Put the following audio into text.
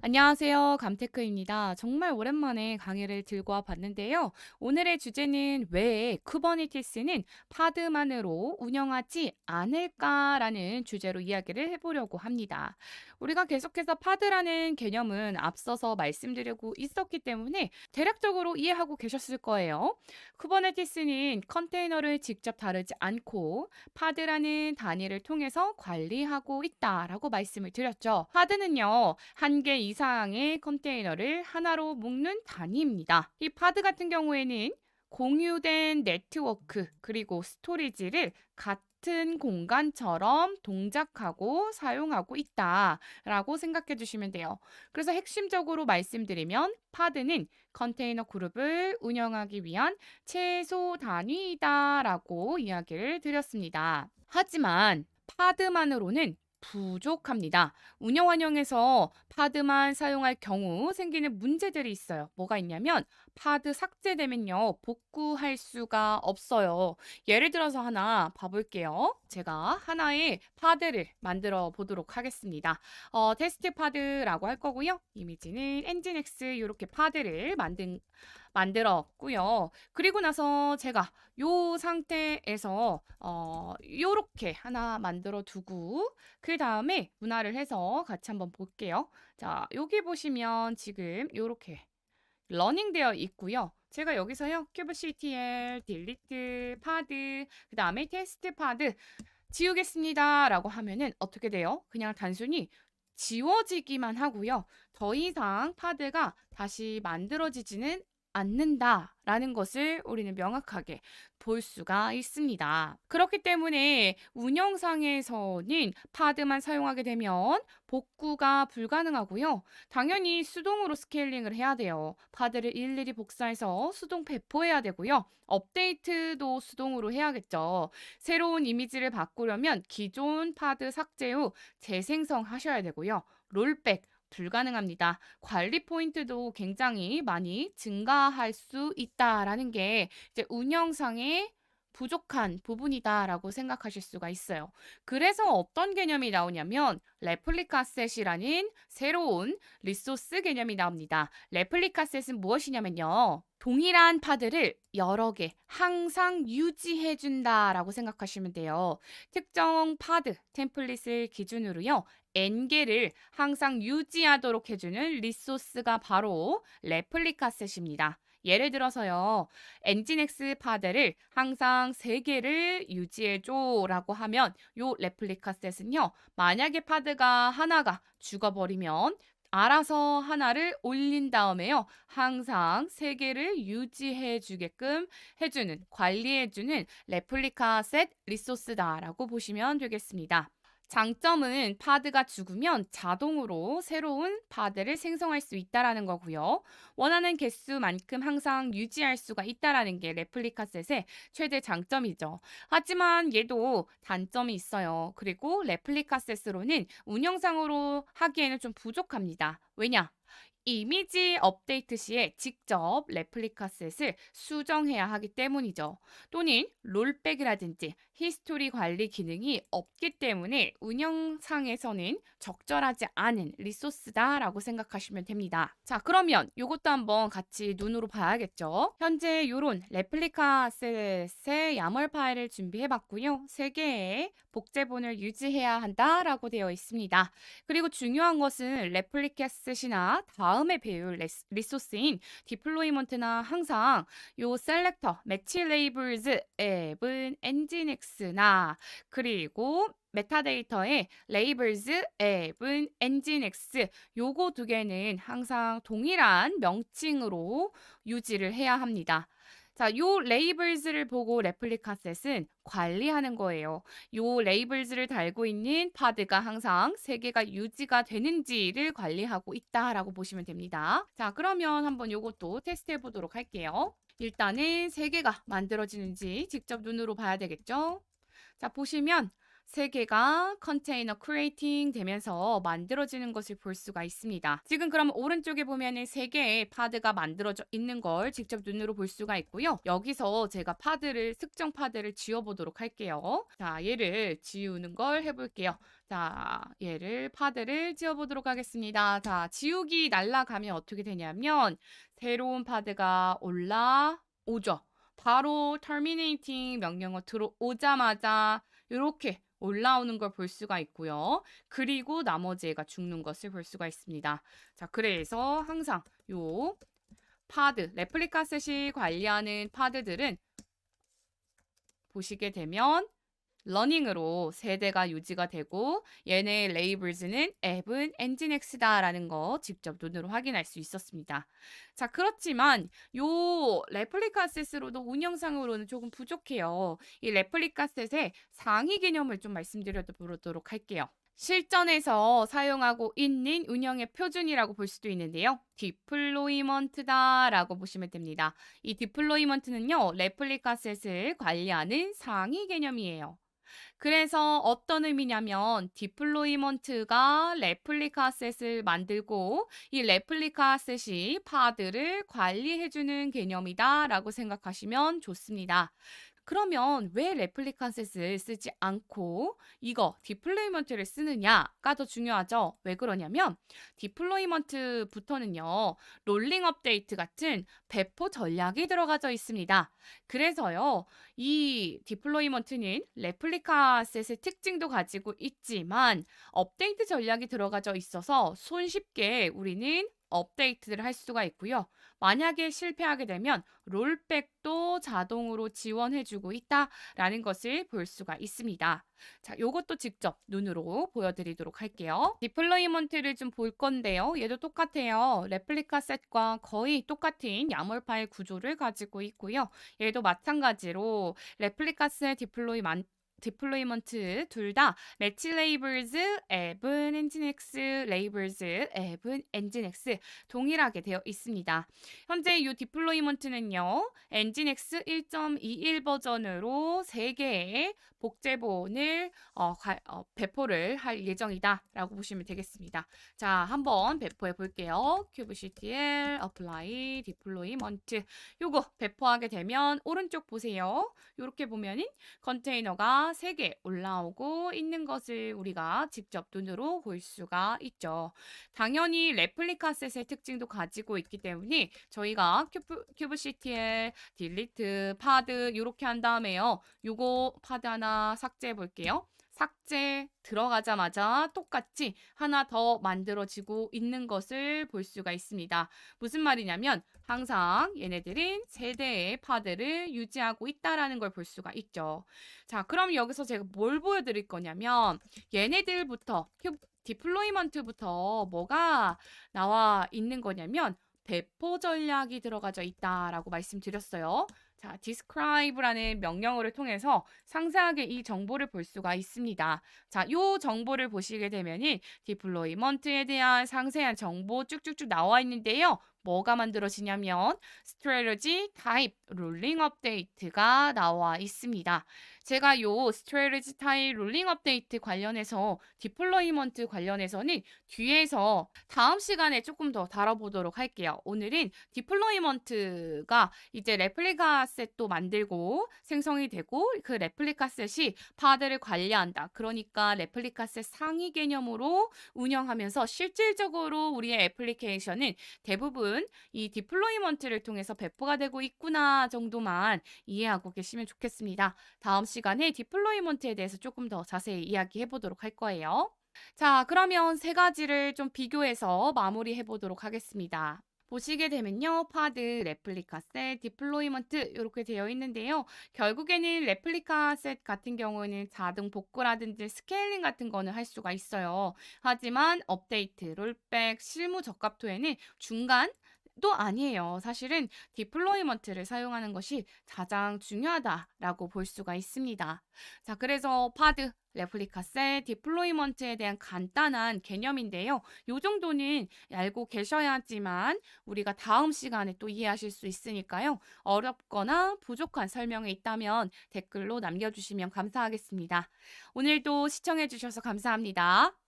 안녕하세요. 감테크입니다. 정말 오랜만에 강의를 들고 와 봤는데요. 오늘의 주제는 왜 쿠버네티스는 파드만으로 운영하지 않을까라는 주제로 이야기를 해보려고 합니다. 우리가 계속해서 파드라는 개념은 앞서서 말씀드리고 있었기 때문에 대략적으로 이해하고 계셨을 거예요. 쿠버네티스는 컨테이너를 직접 다루지 않고 파드라는 단위를 통해서 관리하고 있다라고 말씀을 드렸죠. 파드는요, 한 개 이상의 컨테이너를 하나로 묶는 단위입니다. 이 파드 같은 경우에는 공유된 네트워크 그리고 스토리지를 같은 공간처럼 동작하고 사용하고 있다라고 생각해 주시면 돼요. 그래서 핵심적으로 말씀드리면 파드는 컨테이너 그룹을 운영하기 위한 최소 단위이다라고 이야기를 드렸습니다. 하지만 파드만으로는 부족합니다. 운영 환경에서 파드만 사용할 경우 생기는 문제들이 있어요. 뭐가 있냐면 파드 삭제되면요, 복구할 수가 없어요. 예를 들어서 하나 봐볼게요. 제가 하나의 파드를 만들어 보도록 하겠습니다. 테스트 파드라고 할 거고요. 이미지는 엔진엑스 이렇게 파드를 만들었고요. 그리고 나서 제가 요 상태에서 요렇게 하나 만들어 두고 그 다음에 분할을 해서 같이 한번 볼게요. 자, 여기 보시면 지금 요렇게 러닝 되어 있고요. 제가 여기서요. 큐브CTL, 딜리트, 파드, 그 다음에 테스트 파드 지우겠습니다 라고 하면은 어떻게 돼요? 그냥 단순히 지워지기만 하고요. 더 이상 파드가 다시 만들어지지는 않는다라는 것을 우리는 명확하게 볼 수가 있습니다. 그렇기 때문에 운영상에서는 파드만 사용하게 되면 복구가 불가능하고요. 당연히 수동으로 스케일링을 해야 돼요. 파드를 일일이 복사해서 수동 배포해야 되고요. 업데이트도 수동으로 해야겠죠. 새로운 이미지를 바꾸려면 기존 파드 삭제 후 재생성하셔야 되고요. 롤백 불가능합니다. 관리 포인트도 굉장히 많이 증가할 수 있다라는 게 이제 운영상의 부족한 부분이다라고 생각하실 수가 있어요. 그래서 어떤 개념이 나오냐면 레플리카 셋이라는 새로운 리소스 개념이 나옵니다. 레플리카 셋은 무엇이냐면요. 동일한 파드를 여러 개 항상 유지해 준다라고 생각하시면 돼요. 특정 파드 템플릿을 기준으로요. N개를 항상 유지하도록 해주는 리소스가 바로 레플리카 셋입니다. 예를 들어서요. 엔진엑스 파드를 항상 3개를 유지해줘 라고 하면 요 레플리카 셋은요. 만약에 파드가 하나가 죽어버리면 알아서 하나를 올린 다음에요. 항상 3개를 유지해 주게끔 해주는, 관리해 주는 레플리카 셋 리소스다라고 보시면 되겠습니다. 장점은 파드가 죽으면 자동으로 새로운 파드를 생성할 수 있다라는 거고요. 원하는 개수만큼 항상 유지할 수가 있다라는 게 레플리카 셋의 최대 장점이죠. 하지만 얘도 단점이 있어요. 그리고 레플리카 셋으로는 운영상으로 하기에는 좀 부족합니다. 왜냐? 이미지 업데이트 시에 직접 레플리카 셋을 수정해야 하기 때문이죠. 또는 롤백이라든지 히스토리 관리 기능이 없기 때문에 운영상에서는 적절하지 않은 리소스다라고 생각하시면 됩니다. 자, 그러면 이것도 한번 같이 눈으로 봐야겠죠. 현재 이런 레플리카 셋의 야멀 파일을 준비해 봤고요. 3개의 복제본을 유지해야 한다라고 되어 있습니다. 그리고 중요한 것은 레플리카 셋이나 다음에 배울 리소스인 디플로이먼트나 항상 요 셀렉터 매치 레이블즈 앱은 엔진엑스나 그리고 메타데이터의 레이블즈 앱은 엔진엑스 요거 2개는 항상 동일한 명칭으로 유지를 해야 합니다. 자, 요 레이블즈를 보고 레플리카 셋은 관리하는 거예요. 요 레이블즈를 달고 있는 파드가 항상 3개가 유지가 되는지를 관리하고 있다라고 보시면 됩니다. 자, 그러면 한번 요것도 테스트해 보도록 할게요. 일단은 3개가 만들어지는지 직접 눈으로 봐야 되겠죠? 자, 보시면 세 개가 컨테이너 크리에이팅 되면서 만들어지는 것을 볼 수가 있습니다. 지금 그럼 오른쪽에 보면은 세 개의 파드가 만들어져 있는 걸 직접 눈으로 볼 수가 있고요. 여기서 제가 특정 파드를 지워보도록 할게요. 자, 얘를 지우는 걸 해볼게요. 자, 파드를 지워보도록 하겠습니다. 자, 지우기 날라가면 어떻게 되냐면 새로운 파드가 올라오죠. 바로 terminating 명령어 들어오자마자 이렇게 올라오는 걸 볼 수가 있고요. 그리고 나머지 애가 죽는 것을 볼 수가 있습니다. 자, 그래서 항상 요 레플리카 셋이 관리하는 파드들은 보시게 되면 러닝으로 세대가 유지가 되고 얘네 레이블즈는 앱은 엔진X다라는 거 직접 눈으로 확인할 수 있었습니다. 자, 그렇지만 요 레플리카 셋으로도 운영상으로는 조금 부족해요. 이 레플리카 셋의 상위 개념을 좀 말씀드려보도록 할게요. 실전에서 사용하고 있는 운영의 표준이라고 볼 수도 있는데요. 디플로이먼트다라고 보시면 됩니다. 이 디플로이먼트는요, 레플리카 셋을 관리하는 상위 개념이에요. 그래서 어떤 의미냐면 디플로이먼트가 레플리카 셋을 만들고 이 레플리카 셋이 파드를 관리해주는 개념이다라고 생각하시면 좋습니다. 그러면 왜 레플리카 셋을 쓰지 않고 이거 디플로이먼트를 쓰느냐가 더 중요하죠. 왜 그러냐면 디플로이먼트부터는요. 롤링 업데이트 같은 배포 전략이 들어가져 있습니다. 그래서요. 이 디플로이먼트는 레플리카 셋의 특징도 가지고 있지만 업데이트 전략이 들어가져 있어서 손쉽게 우리는 업데이트를 할 수가 있고요. 만약에 실패하게 되면 롤백도 자동으로 지원해주고 있다라는 것을 볼 수가 있습니다. 자, 요것도 직접 눈으로 보여드리도록 할게요. 디플로이먼트를 좀 볼 건데요. 얘도 똑같아요. 레플리카 셋과 거의 똑같은 야몰 파일 구조를 가지고 있고요. 얘도 마찬가지로 레플리카 셋 디플로이먼트 둘 다 매치 레이블즈 앱은 엔진X 레이블즈 앱은 엔진X 동일하게 되어 있습니다. 현재 이 디플로이먼트는요. 엔진X 1.21 버전으로 3개의 복제본을 배포를 할 예정이다 라고 보시면 되겠습니다. 자, 한번 배포해 볼게요. kubectl apply deployment 요거 배포하게 되면 오른쪽 보세요. 이렇게 보면은 컨테이너가 3개 올라오고 있는 것을 우리가 직접 눈으로 볼 수가 있죠. 당연히 레플리카 셋의 특징도 가지고 있기 때문에 저희가 kubectl delete 파드 이렇게 한 다음에요. 요거 파드 하나 삭제해 볼게요. 삭제 들어가자마자 똑같이 하나 더 만들어지고 있는 것을 볼 수가 있습니다. 무슨 말이냐면 항상 얘네들은 세대의 파드를 유지하고 있다라는 걸 볼 수가 있죠. 자, 그럼 여기서 제가 뭘 보여드릴 거냐면 얘네들부터 디플로이먼트부터 뭐가 나와 있는 거냐면 배포 전략이 들어가져 있다라고 말씀드렸어요. 자, describe라는 명령어를 통해서 상세하게 이 정보를 볼 수가 있습니다. 자, 이 정보를 보시게 되면은 디플로이먼트에 대한 상세한 정보 쭉쭉쭉 나와 있는데요. 뭐가 만들어지냐면 strategy type rolling update가 나와 있습니다. 제가 요 strategy type rolling update 관련해서 디플로이먼트 관련해서는 뒤에서 다음 시간에 조금 더 다뤄보도록 할게요. 오늘은 디플로이먼트가 이제 레플리카 셋도 만들고 생성이 되고 그 레플리카 셋이 파드를 관리한다. 그러니까 레플리카 셋 상위 개념으로 운영하면서 실질적으로 우리의 애플리케이션은 대부분 이 디플로이먼트를 통해서 배포가 되고 있구나 정도만 이해하고 계시면 좋겠습니다. 다음 시간에 디플로이먼트에 대해서 조금 더 자세히 이야기해 보도록 할 거예요. 자, 그러면 세 가지를 좀 비교해서 마무리해 보도록 하겠습니다. 보시게 되면요. 파드, 레플리카 셋, 디플로이먼트 이렇게 되어 있는데요. 결국에는 레플리카 셋 같은 경우는 자동 복구라든지 스케일링 같은 거는 할 수가 있어요. 하지만 업데이트, 롤백, 실무 적합도에는 중간 또 아니에요. 사실은 디플로이먼트를 사용하는 것이 가장 중요하다라고 볼 수가 있습니다. 자, 그래서 파드, 레플리카 셀, 디플로이먼트에 대한 간단한 개념인데요. 요 정도는 알고 계셔야지만 우리가 다음 시간에 또 이해하실 수 있으니까요. 어렵거나 부족한 설명이 있다면 댓글로 남겨주시면 감사하겠습니다. 오늘도 시청해 주셔서 감사합니다.